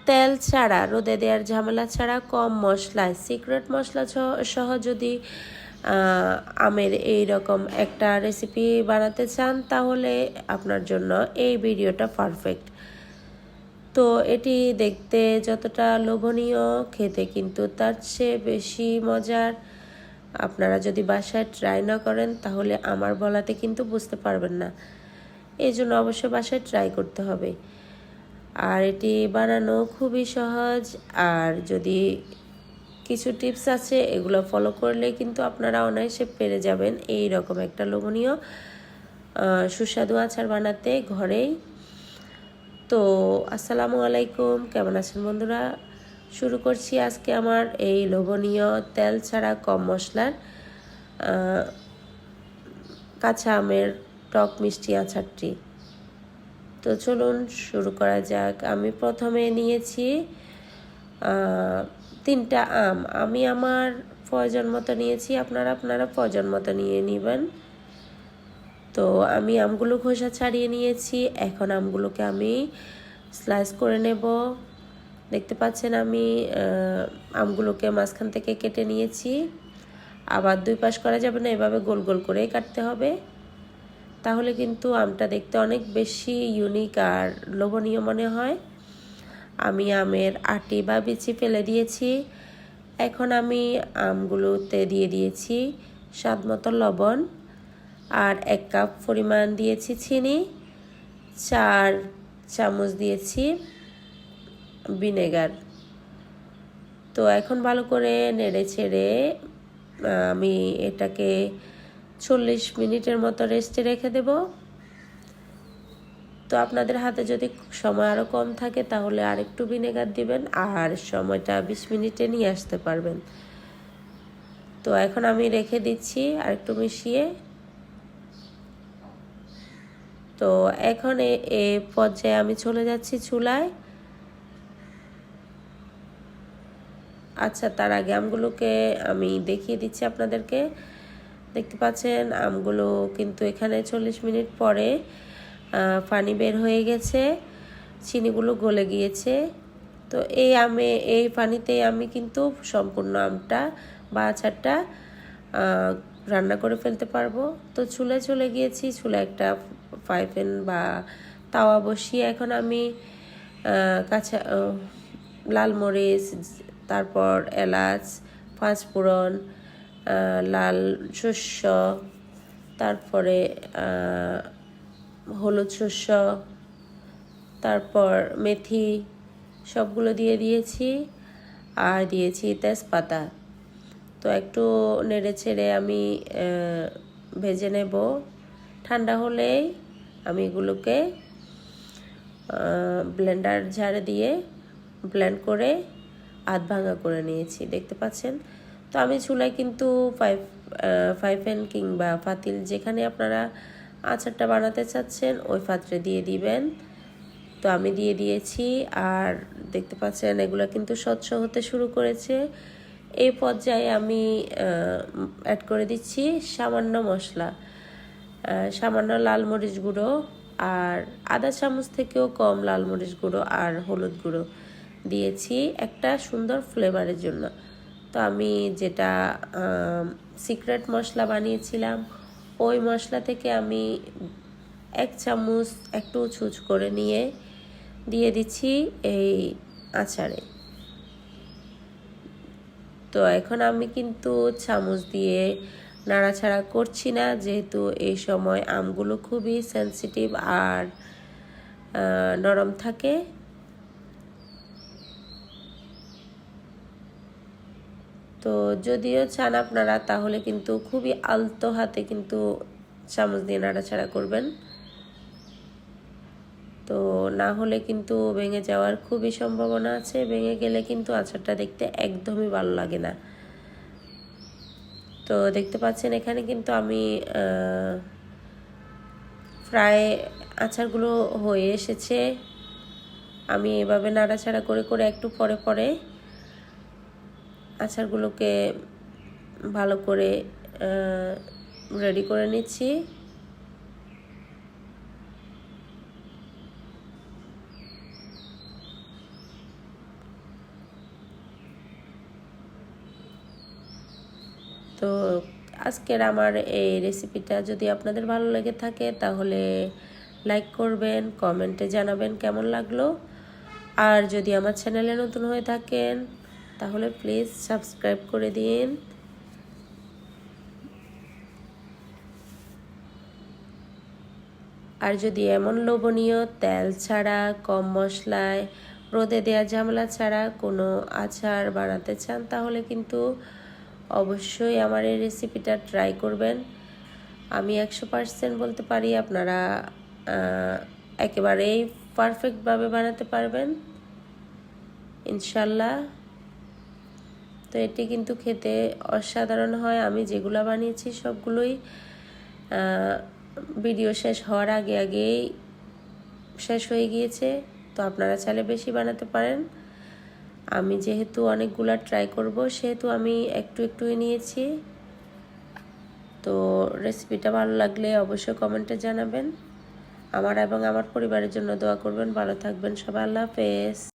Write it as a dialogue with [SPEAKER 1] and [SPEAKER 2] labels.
[SPEAKER 1] তেল ছাড়া, রোদে দেওয়ার ঝামেলা ছাড়া কম মশলায় সিক্রেট মশলা সহ যদি আমের এই রকম একটা রেসিপি বানাতে চান তাহলে আপনার জন্য এই ভিডিওটা পারফেক্ট। তো এটি দেখতে যতটা লোভনীয়, খেতে কিন্তু তার চেয়ে বেশি মজার। আপনারা যদি বাসায় ট্রাই না করেন তাহলে আমার বলাতে কিন্তু বুঝতে পারবেন না। এই জন্য অবশ্যই বাসায় ট্রাই করতে হবে। আর এটি বানানো খুবই সহজ। আর যদি কিছু টিপস আছে এগুলো ফলো করলে কিন্তু আপনারা অনায়াসে পেরে যাবেন এই রকম একটা লোভনীয় সুস্বাদু আচার বানাতে ঘরেই। তো আসসালামু আলাইকুম, কেমন আছেন বন্ধুরা? শুরু করছি আজকে আমার এই লোভনীয় তেল ছাড়া কম মশলার কাঁচা আমের টক মিষ্টি আচারটি। তো চলুন শুরু করা যাক। আমি প্রথমে নিয়েছি 3টা আম। আমি আমার প্রয়োজন মতো নিয়েছি, আপনারা প্রয়োজন মতো নিয়ে নেবেন। তো আমি আমগুলো খোসা ছাড়িয়ে নিয়েছি। এখন আমগুলোকে আমি স্লাইস করে নেব। দেখতে পাচ্ছেন আমি আমগুলোকে মাঝখান থেকে কেটে নিয়েছি। আবার 2 পাশ করা যাবে না, এভাবে গোল গোল করেই কাটতে হবে। তাহলে কিন্তু আমটা দেখতে অনেক বেশি ইউনিক আর লোভনীয় মনে হয়। আমি আমের আটি বা বিচি ফেলে দিয়েছি। এখন আমি আমগুলোতে দিয়ে দিয়েছি স্বাদ মতো লবণ আর 1 কাপ পরিমাণ দিয়েছি চিনি, 4 চামচ দিয়েছি ভিনেগার। তো এখন ভালো করে নেড়ে ছেড়ে আমি এটাকে 40 মিনিটের মতো রেস্টে রেখে দেব। তো আপনাদের হাতে যদি সময় আরও কম থাকে তাহলে আরেকটু ভিনেগার দিবেন আর সময়টা 20 মিনিটে নিয়ে আসতে পারবেন। তো এখন আমি রেখে দিচ্ছি আরেকটু মিশিয়ে। তো এখন এই পর্যায়ে আমি চলে যাচ্ছি চুলায়। আচ্ছা, তার আগে আমগুলোকে আমি দেখিয়ে দিচ্ছি আপনাদেরকে। দেখতে পাচ্ছেন আমগুলো কিন্তু এখানে 40 মিনিট পরে পানি বের হয়ে গেছে, চিনিগুলো গলে গিয়েছে। তো এই পানিতে আমি কিন্তু সম্পূর্ণ আমটা বা আচারটা রান্না করে ফেলতে পারবো। তো চুলায় চলে গিয়েছি, চুলায় একটা ফ্রাই প্যান বা তাওয়া বসিয়ে এখন আমি কাঁচা লাল মরিচ, তারপর এলাচ, পাঁচফোড়ন, লাল শস্য, তারপরে হলুদ শস্য, তারপর মেথি সবগুলো দিয়ে দিয়েছি আর দিয়েছি তেজপাতা। তো একটু নেড়ে ছেড়ে আমি ভেজে নেব। ঠান্ডা হলেই আমি এগুলোকে ব্লেন্ডার ঝাড়ে দিয়ে ব্লেন্ড করে আধ ভাঙা করে নিয়েছি, দেখতে পাচ্ছেন। তো আমি চুলায় কিন্তু ফ্রাই প্যান কিংবা পাতিল যেখানে আপনারা আচারটা বানাতে চাচ্ছেন ওই পাত্রে দিয়ে দিবেন। তো আমি দিয়ে দিয়েছি আর দেখতে পাচ্ছেন এগুলো কিন্তু স্বচ্ছ হতে শুরু করেছে। এই পর্যায়ে আমি অ্যাড করে দিচ্ছি সামান্য মশলা, সামান্য লাল মরিচ গুঁড়ো আর আধা চামচ থেকেও কম লাল মরিচ গুঁড়ো আর হলুদ গুঁড়ো দিয়েছি একটা সুন্দর ফ্লেভারের জন্য। তো আমি যেটা সিক্রেট মশলা বানিয়েছিলাম ওই মশলা থেকে আমি 1 চামচ একটু ছুঁচ করে নিয়ে দিয়ে দিচ্ছি এই আচারে। তো এখন আমি কিন্তু চামচ দিয়ে নাড়াচাড়া করছি না, যেহেতু এই সময় আমগুলো খুবই সেনসিটিভ আর নরম থাকে। তো যদিও চান আপনারা তাহলে কিন্তু খুবই আলতো হাতে কিন্তু চামচ দিয়ে নাড়াচাড়া করবেন। তো না হলে কিন্তু ভেঙে যাওয়ার খুবই সম্ভাবনা আছে, ভেঙে গেলে কিন্তু আচারটা দেখতে একদমই ভালো লাগে না। তো দেখতে পাচ্ছেন এখানে কিন্তু আমি প্রায় আচারগুলো হয়ে এসেছে। আমি এভাবে নাড়াচাড়া করে করে একটু পরে পরে আচারগুলোকে ভালো করে রেডি করে নিচ্ছি। তো আজকের আমার এই রেসিপিটা যদি আপনাদের ভালো লেগে থাকে তাহলে লাইক করবেন, কমেন্টে জানাবেন কেমন লাগলো। আর যদি আমার চ্যানেলে নতুন হয়ে থাকেন তাহলে প্লিজ সাবস্ক্রাইব করে দিন। আর যদি এমন লোভনীয় তেল ছাড়া, কম মশলায়, রোদে দেওয়া ঝামেলা ছাড়া কোনো আচার বানাতে চান তাহলে কিন্তু অবশ্যই আমার এই রেসিপিটা ট্রাই করবেন। আমি 100% বলতে পারি আপনারা একেবারেই পারফেক্টভাবে বানাতে পারবেন ইনশাল্লাহ। তো এটি কিন্তু খেতে অসাধারণ হয়। আমি যেগুলো বানিয়েছি সবগুলোই ভিডিও শেষ হওয়ার আগেই শেষ হয়ে গিয়েছে। তো আপনারা চাইলে বেশি বানাতে পারেন। আমি যেহেতু অনেকগুলা ট্রাই করব সেহেতু আমি একটুই নিয়েছি। তো রেসিপিটা ভালো লাগলে অবশ্যই কমেন্টে জানাবেন। আমার এবং আমার পরিবারের জন্য দোয়া করবেন। ভালো থাকবেন সবাই। আল্লাহ হাফেজ।